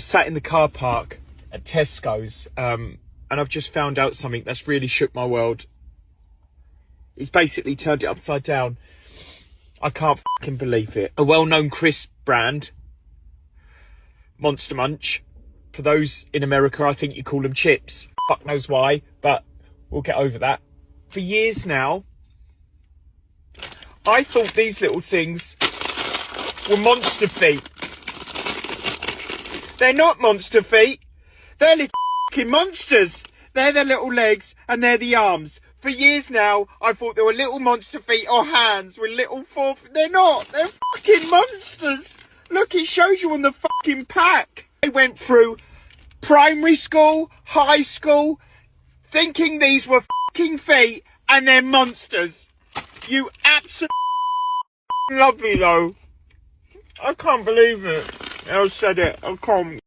Sat in the car park at Tesco's, and I've just found out something that's really shook my world. He's basically turned it upside down. I can't fucking believe it. A well-known crisp brand, Monster Munch. For those in America, I think you call them chips. Fuck knows why, but we'll get over that. For years now, I thought these little things were monster feet. They're not monster feet. They're little fucking monsters. They're the little legs and they're the arms. For years now, I thought they were little monster feet or hands with little They're not. They're fucking monsters. Look, it shows you on the fucking pack. I went through primary school, high school, thinking these were fucking feet and they're monsters. You absolutely love me though. I can't believe it. I said it. I can't.